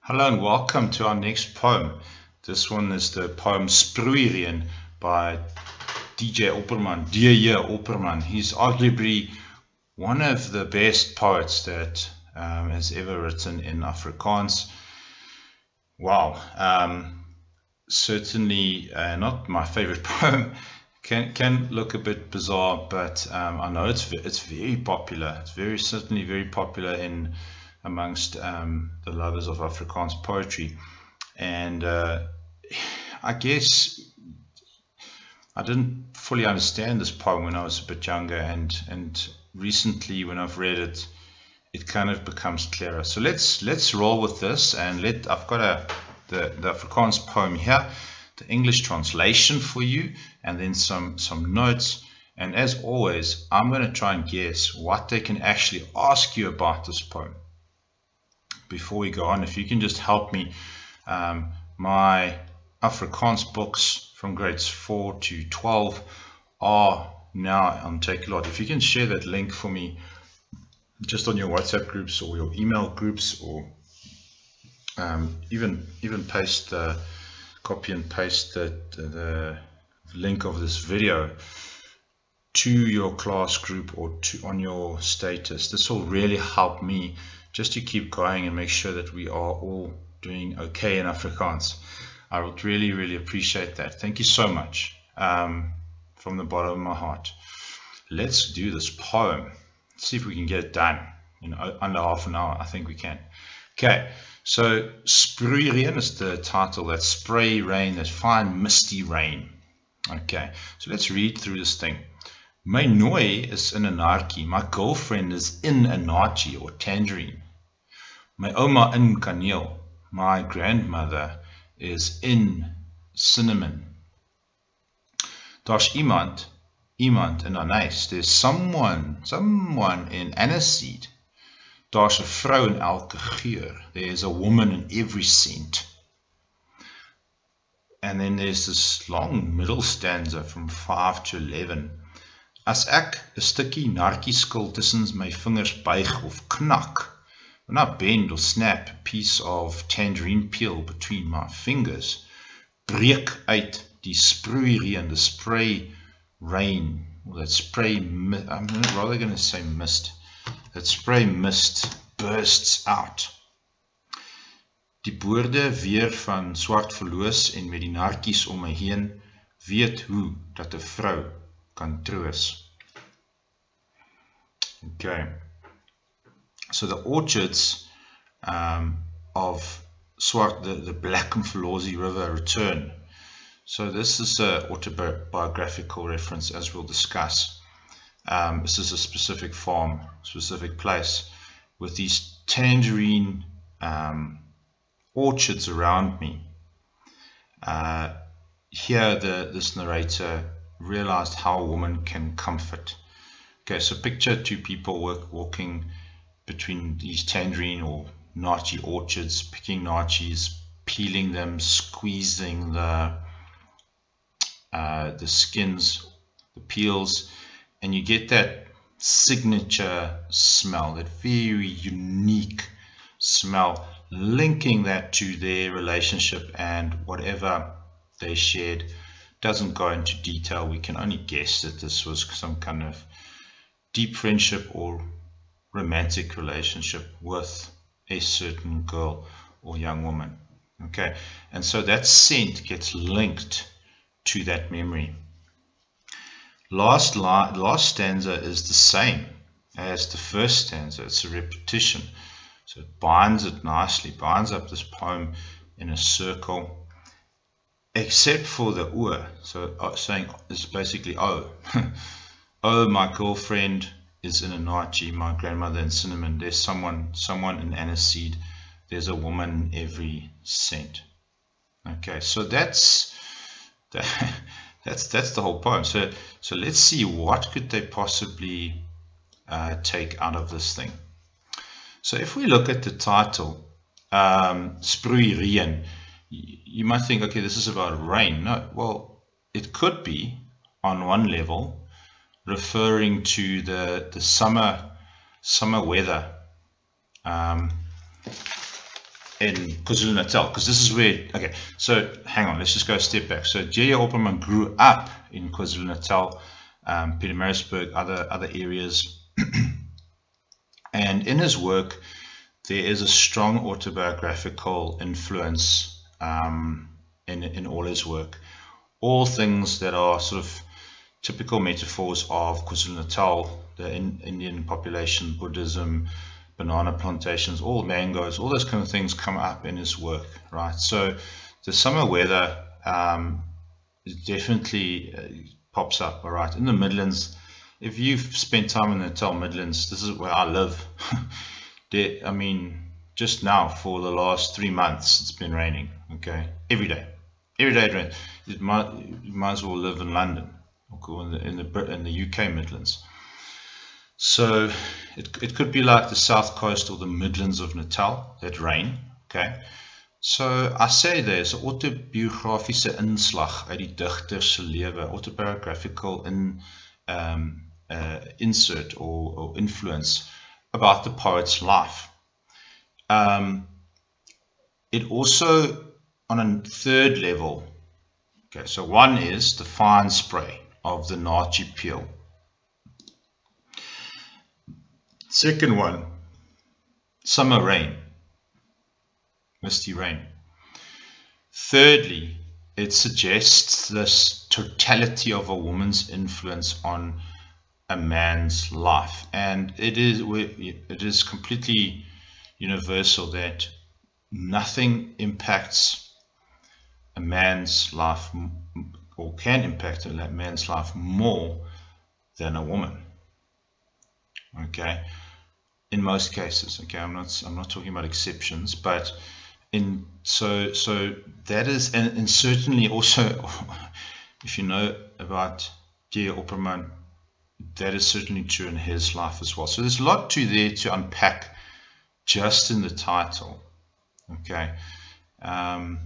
Hello and welcome to our next poem. This one is the poem Sproeireen by DJ Opperman, D.J. Opperman. He's arguably one of the best poets that has ever written in Afrikaans. Wow, certainly not my favorite poem. Can look a bit bizarre, but I know it's very popular. It's certainly very popular amongst the lovers of Afrikaans poetry. And I guess I didn't fully understand this poem when I was a bit younger, and recently when I've read it, it kind of becomes clearer. So let's roll with this, and I've got the Afrikaans poem here, the English translation for you, and then some notes. And as always, I'm going to try and guess what they can actually ask you about this poem. Before we go on, if you can just help me, my Afrikaans books from grades 4 to 12 are now on Takealot. If you can share that link for me just on your WhatsApp groups or your email groups, or even paste copy and paste the link of this video to your class group or on your status. This will really help me just to keep going and make sure that we are all doing okay in Afrikaans. I would really appreciate that. Thank you so much from the bottom of my heart. Let's do this poem. Let's see if we can get it done in under half an hour. I think we can. Okay, so Sproeireen is the title. That's spray rain, that fine misty rain. Okay, so let's read through this thing. My nooi is in 'n naartjie. My girlfriend is in a naartjie or tangerine. My oma in kaneel. My grandmother is in cinnamon. Daar's iemand in anise. There's someone in aniseed. Daar's 'n vrou in elke geur. There's a woman in every scent. And then there's this long middle stanza from 5 to 11. As ek 'n stukkie naartjieskil tussen my vingers buig of knak, when I bend or snap a piece of tangerine peel between my fingers, breek uit die sproeireen, the spray rain, or that spray, I'm rather going to say mist, that spray mist bursts out. Die boorde weer van swart verloos en met die naartjies om my heen, weet hoe dat 'n vrou kan troos. Okay. So the orchards of Swart, the Black Mfolozi River return. So this is an autobiographical reference, as we'll discuss. This is a specific farm, specific place, with these tangerine orchards around me. Here this narrator realized how a woman can comfort. Okay, so picture two people walking between these tangerine or naartjie orchards, picking naartjies, peeling them, squeezing the skins, the peels, and you get that signature smell, that very unique smell, linking that to their relationship and whatever they shared. Doesn't go into detail. We can only guess that this was some kind of deep friendship or romantic relationship with a certain girl or young woman. Okay, and so that scent gets linked to that memory. Last stanza is the same as the first stanza. It's a repetition, so it binds it nicely, binds up this poem in a circle, except for the oor. So saying is basically oh. Oh, my girlfriend is in a naartjie, my grandmother in cinnamon, there's someone in aniseed, there's a woman in every scent. Okay, so that's the whole poem. So let's see, what could they possibly take out of this thing. So if we look at the title, Sproeireen, you might think, okay, this is about rain. No, well, it could be on one level referring to the summer weather. in KwaZulu-Natal, because this is where, okay, so hang on, let's just go a step back. So J.J. Opperman grew up in KwaZulu-Natal, Pietermaritzburg, other areas, and in his work there is a strong autobiographical influence in all his work. All things that are sort of typical metaphors of KwaZulu-Natal, the Indian population, Buddhism, banana plantations, all mangoes, all those kind of things come up in his work, right? So the summer weather definitely pops up, all right? In the Midlands, if you've spent time in the Natal Midlands, this is where I live. I mean, just now for the last 3 months, it's been raining, okay? Every day it rains. You might as well live in London or in the UK Midlands. So it could be like the south coast or the Midlands of Natal that rain, okay? So I say there's 'n autobiografiese inslag uit die digter se lewe, autobiographical insert or influence about the poet's life. It also, on a third level, okay, so one is the fine spray of the Naartjie peel. Second one, summer rain, misty rain. Thirdly, it suggests this totality of a woman's influence on a man's life, and it is completely universal that nothing impacts a man's life, or can impact a man's life more than a woman. Okay, in most cases. Okay, I'm not talking about exceptions, but so that is, and certainly also, if you know about J.J. Opperman, that is certainly true in his life as well. So there's a lot there to unpack just in the title. Okay, I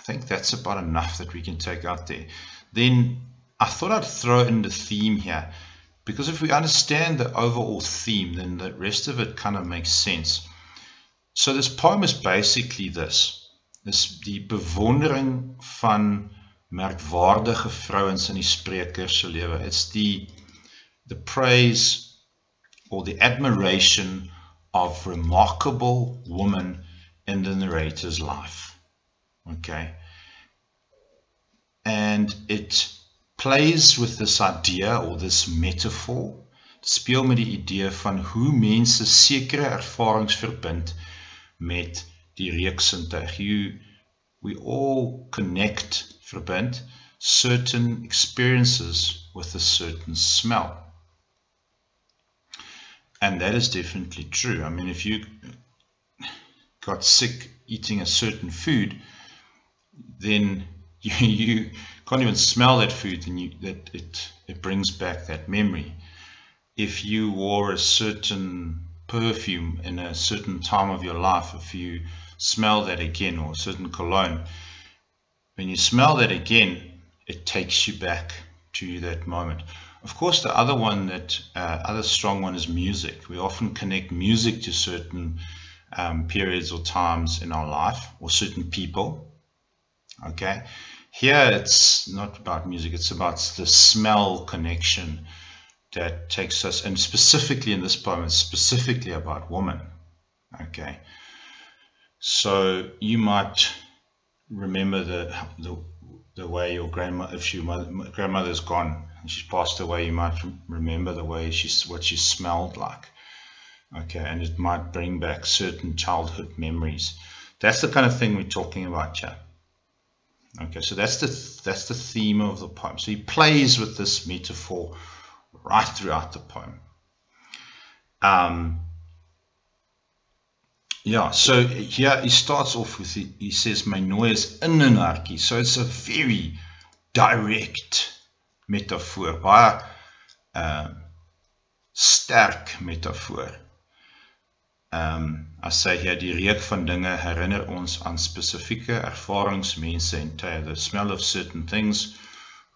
think that's about enough that we can take out there. Then I thought I'd throw in the theme here, because if we understand the overall theme, then the rest of it kind of makes sense. So this poem is basically this die bewondering van merkwaardige vrouens in die spreker se lewe. It's the praise or the admiration of remarkable woman in the narrator's life. Okay, and it plays with this idea or this metaphor, speel met die idee van hoe mense sekere ervarings verbind met die reuksintuig. We all connect, verbind, certain experiences with a certain smell. And that is definitely true. I mean, if you got sick eating a certain food, then you can't even smell that food, and it brings back that memory. If you wore a certain perfume in a certain time of your life, if you smell that again, or a certain cologne, when you smell that again, it takes you back to that moment. Of course, the other one, other strong one, is music. We often connect music to certain periods or times in our life, or certain people. Okay, here it's not about music, it's about the smell connection that takes us, and specifically in this poem, it's specifically about woman. Okay, so you might remember the way your grandmother, if your grandmother's gone and she's passed away, you might remember the way what she smelled like. Okay, and it might bring back certain childhood memories. That's the kind of thing we're talking about here. Okay, so that's the theme of the poem. So he plays with this metaphor right throughout the poem. Yeah, so here he starts off with, he says, my nooi is in 'n hartjie. So it's a very direct metafoor, baie sterk metafoor. As sy hier, die reuk van dinge herinner ons aan spesifieke ervarings, mense en tye. The smell of certain things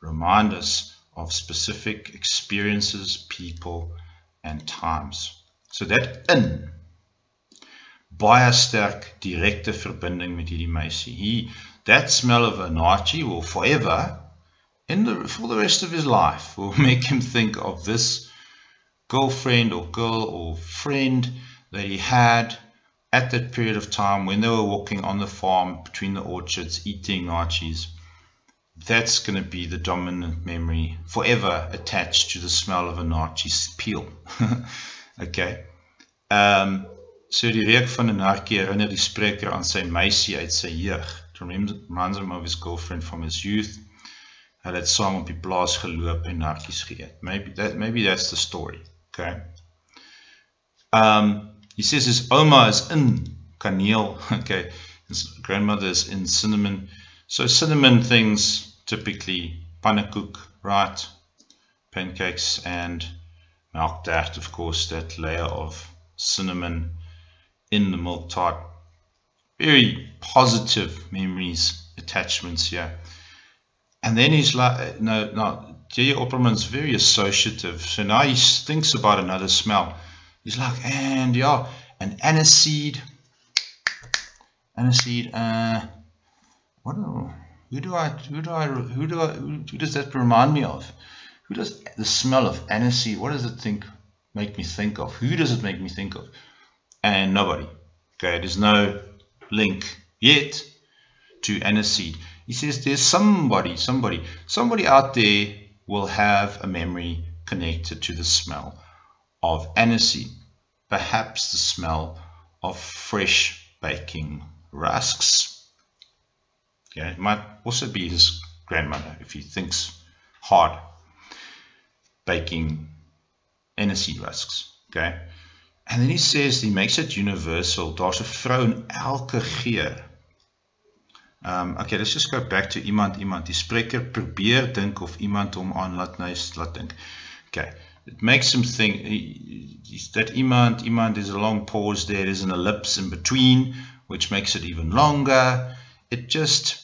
remind us of specific experiences, people and times. So that in baie sterk direkte verbinding met hierdie meisie. That smell of Anachi will forever, for the rest of his life, will make him think of this girlfriend or girl or friend that he had at that period of time when they were walking on the farm between the orchards eating nachos. That's going to be the dominant memory forever attached to the smell of a nachi's peel. Okay. So die reuk van 'n narkie herinner die spreker aan sy meisie uit sy jeug. It reminds him of his girlfriend from his youth. Hulle het saam op die plaas geloop en narkies geëet. Maybe that's the story. Okay. He says his oma is in kaneel. Okay. His grandmother is in cinnamon. So cinnamon things, typically pannekoek, right? Pancakes and milk tart, of course, that layer of cinnamon in the milk tart. Very positive memories, attachments here. And then he's like, no, J.J. Opperman's very associative. So now he thinks about another smell. He's like, and yeah, an aniseed. Who does that remind me of? Who does the smell of aniseed? What does it make me think of? Who does it make me think of? And nobody. Okay, there's no link yet to aniseed. He says there's somebody out there will have a memory connected to the smell of aniseed. Perhaps the smell of fresh baking rusks. Okay, it might also be his grandmother if he thinks hard. Baking aniseed rusks. Okay, and then he says he makes it universal. Daar's 'n vrou in elke geur. Okay, let's just go back to iemand. Die spreker probeer dink of iemand hom aan laat dink. Okay, it makes him think that iemand, there's a long pause there, there's an ellipse in between, which makes it even longer. It just,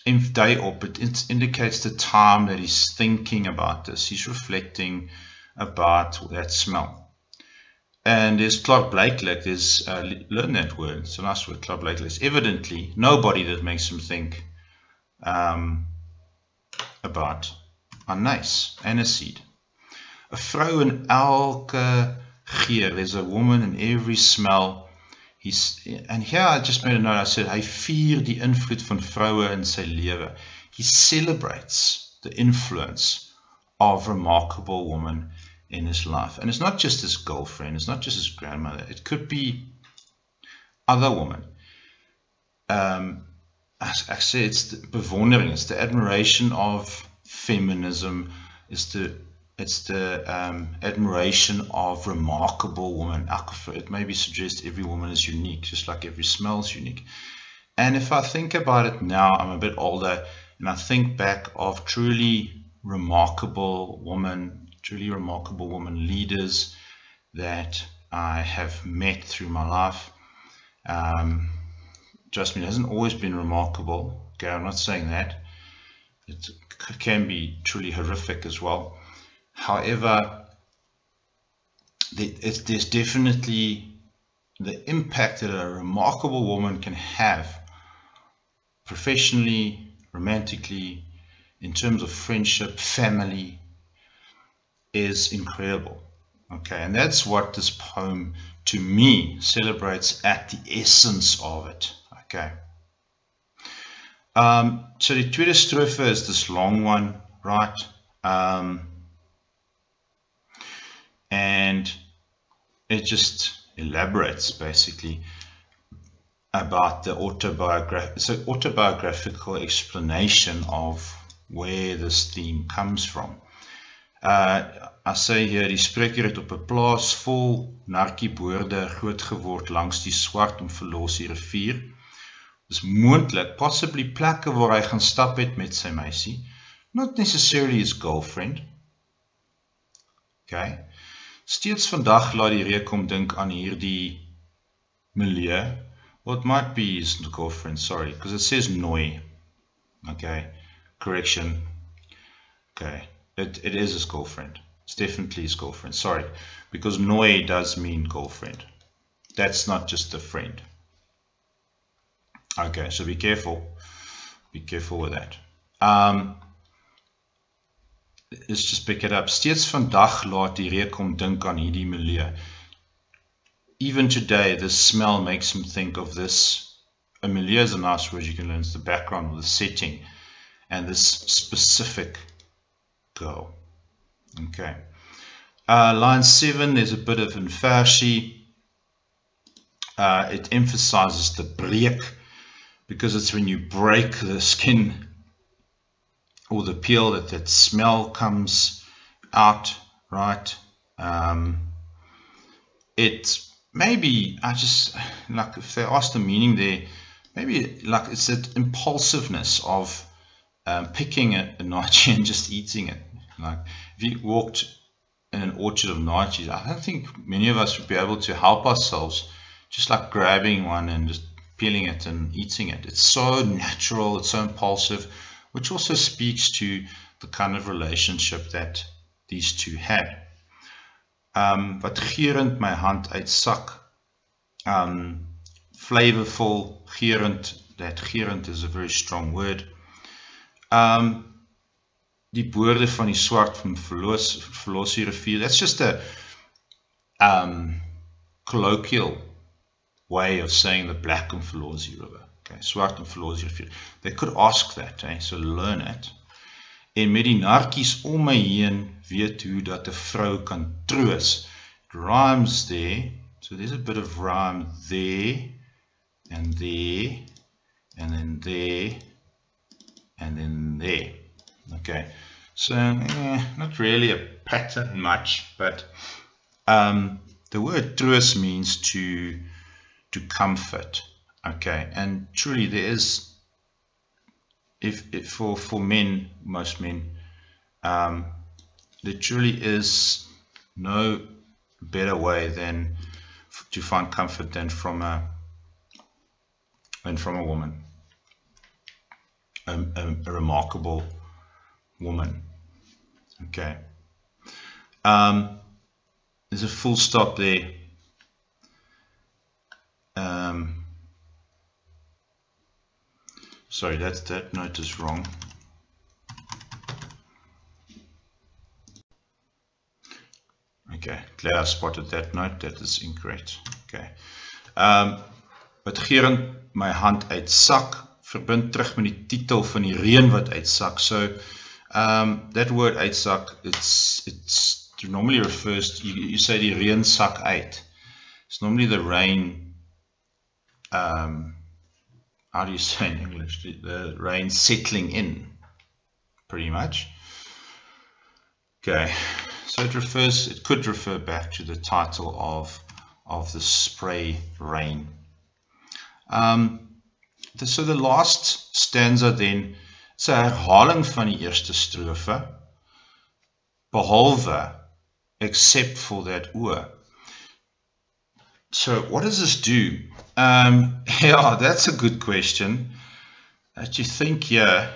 it indicates the time that he's thinking about this. He's reflecting about that smell. And there's klaarblijkelijk, there's, learn that word, it's a nice word, klaarblijkelijk. There's evidently nobody that makes him think about anise, aniseed. 'n vrou in elke geur, there's a woman in every smell. And here I just made a note, I said, hy vier die invloed van vroue in sy lewe. He celebrates the influence of remarkable women in his life. And it's not just his girlfriend, it's not just his grandmother, it could be other women. As I say, it's the bewondering, it's the admiration of feminism, it's the admiration of remarkable women. It maybe suggests every woman is unique, just like every smell is unique. And if I think about it now, I'm a bit older, and I think back of truly remarkable women leaders that I have met through my life. Jasmine hasn't always been remarkable. Okay, I'm not saying that. It can be truly horrific as well. However, there's definitely the impact that a remarkable woman can have professionally, romantically, in terms of friendship, family, is incredible. Okay, and that's what this poem to me celebrates at the essence of it. Okay. So the tweede strofe is this long one, right? And it just elaborates basically about the autobiographical explanation of where this theme comes from. I say hier, die spreker het op 'n plaas vol narkieboorde groot geword langs die swart en verlosie rivier. Dis moontlik, possibly plekke waar hy gaan stap het met sy meisie, not necessarily his girlfriend. Okay. Steeds vandag laat die reuk hom dink aan hierdie milieu. Well, it might be his girlfriend, sorry, because it says Noi. Okay, correction. Okay, it is his girlfriend. It's definitely his girlfriend, sorry, because Noi does mean girlfriend. That's not just a friend. Okay, so be careful. Be careful with that. Let's just pick it up. Steeds vandag laat die reuk hom dink aan hierdie milieu. Even today, the smell makes him think of this. A milieu is a nice word you can learn. It's the background or the setting. And this specific girl. Okay. Line 7, there's a bit of inversie. It emphasizes the break, because it's when you break the skin or the peel that smell comes out, right? It maybe, I just, like, if they ask the meaning there, maybe like it's that impulsiveness of picking a naartjie and just eating it. Like, if you walked in an orchard of naartjies, I don't think many of us would be able to help ourselves just like grabbing one and just peeling it and eating it. It's so natural, it's so impulsive, which also speaks to the kind of relationship that these two had. Wat geurend my hand uitsak. Flavorful, geurend. That geurend is a very strong word. Die boorde van die swart van Verlosie rivier. That's just a colloquial way of saying the black and Verlosie river. Okay, swart en Verlosie rivier. They could ask that, so learn it. En met die narkies om my heen weet hoe dat 'n vrou kan troos. It rhymes there, so there's a bit of rhyme there, and there, and then there, and then there. Okay, so not really a pattern much, but the word troos means to comfort. Okay, and truly there is, if for men, most men, there truly is no better way than to find comfort than from a woman, a remarkable woman. Okay, there's a full stop there. Sorry, that note is wrong. Okay, glad I spotted that note. That is incorrect. Okay. Wat geurend my hand uitsak, verbind terug met die titel van die reën wat uitsak. So that word uitsak, it's normally refers to, you say die reën sak uit. It's normally the rain, how do you say in English? The rain settling in, pretty much. Okay, so it could refer back to the title of the spray rain. So the last stanza then, is 'n herhaling van die eerste strofe, behalwe, except for that oor. So what does this do? Yeah, that's a good question. That you think here.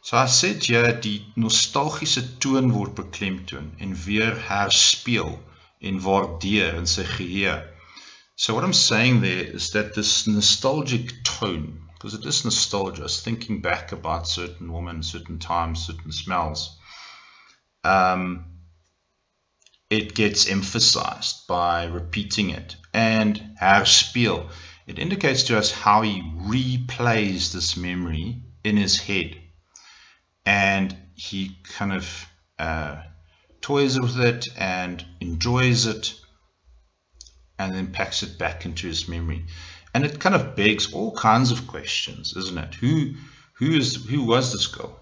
So I said here, die nostalgiese toon word beklemtoon en weer herspeel en waardeer in sy geheue. So what I'm saying there is that this nostalgic tone, because it is nostalgia, it's thinking back about certain women, certain times, certain smells, it gets emphasized by repeating it. And herspeel, it indicates to us how he replays this memory in his head. And he kind of toys with it and enjoys it, and then packs it back into his memory. And it kind of begs all kinds of questions, isn't it? Who was this girl,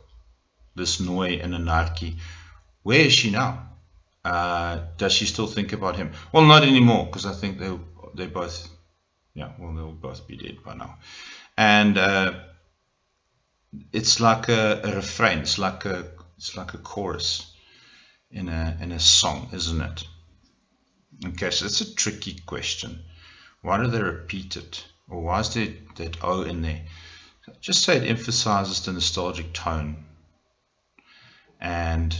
this Noi and Anarchy? Where is she now? Does she still think about him? Well, not anymore, because I think they both, yeah, well, they'll both be dead by now. And it's like a refrain. It's like a chorus in a song, isn't it? Okay, so it's a tricky question. Why do they repeat it? Or why is there that O in there? Just say it emphasizes the nostalgic tone. And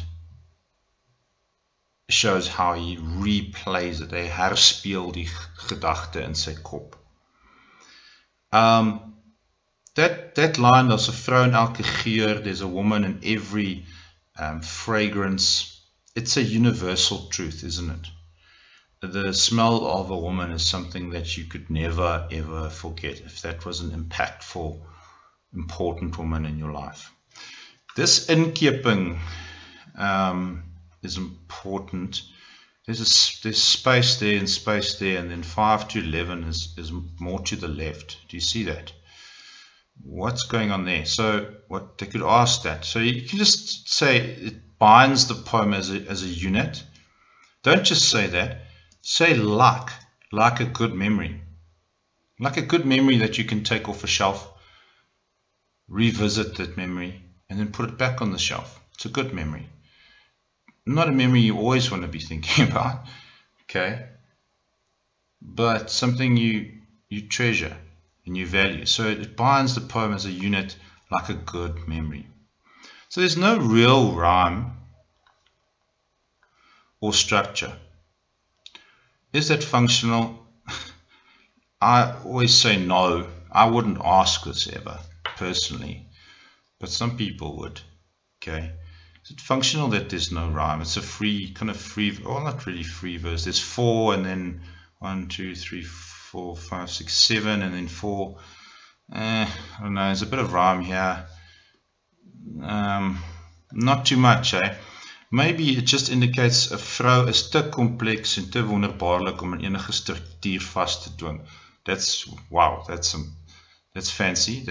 shows how he replays it. Hy herspeel die gedagte in sy kop. That line, there's a vrou in elke geur, there's a woman in every fragrance. It's a universal truth, isn't it? The smell of a woman is something that you could never ever forget if that was an impactful, important woman in your life. This inkeping is important. There's space there and space there, and then 5 to 11 is more to the left. Do you see that? What's going on there? So what they could ask that. So you can just say it binds the poem as a unit. Don't just say that. Say like a good memory. Like a good memory that you can take off a shelf, revisit that memory, and then put it back on the shelf. It's a good memory. Not a memory you always want to be thinking about, okay? But something you treasure and you value. So it binds the poem as a unit like a good memory. So there's no real rhyme or structure. Is that functional? I always say no. I wouldn't ask this ever, personally. But some people would, okay? Is it functional that there's no rhyme? It's a free, well, not really free verse. There's 4 and then 1, 2, 3, 4, 5, 6, 7 and then 4. I don't know, there's a bit of rhyme here. Not too much, eh? Maybe it just indicates 'n vrou is te kompleks en te wonderbaarlik om in enige struktuur vas te dwing. That's, wow, that's fancy.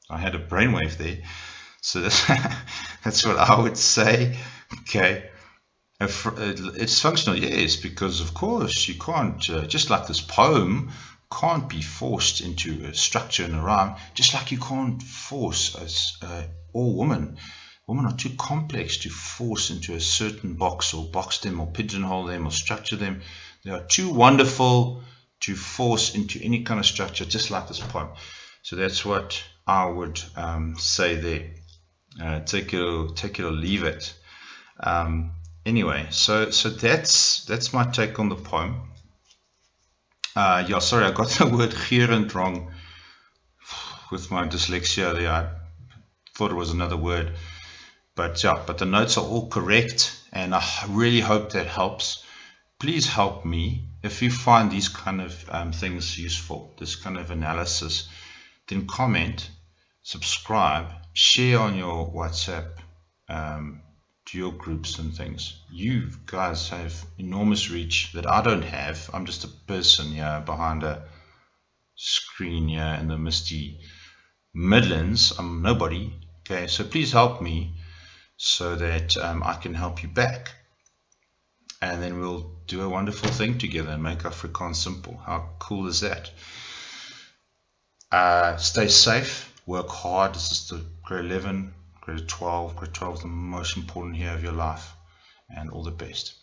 I had a brainwave there. So that's what I would say. Okay, it's functional, yes, because of course you can't, just like this poem can't be forced into a structure and a rhyme, just like you can't force all women. Women are too complex to force into a certain box, or box them, or pigeonhole them, or structure them. They are too wonderful to force into any kind of structure, just like this poem. So that's what I would say there. Take it or leave it. Anyway, so that's my take on the poem. Yeah, sorry, I got the word gerund wrong with my dyslexia there. I thought it was another word. But yeah, but the notes are all correct, and I really hope that helps. Please help me. If you find these kind of things useful, this kind of analysis, then comment, subscribe, share on your WhatsApp to your groups and things. You guys have enormous reach that I don't have. I'm just a person here behind a screen here in the misty Midlands. I'm nobody. Okay, so please help me so that I can help you back, and then we'll do a wonderful thing together and make Afrikaans simple. How cool is that? Stay safe, work hard. This is the grade 11, grade 12. Grade 12 is the most important year of your life, and all the best.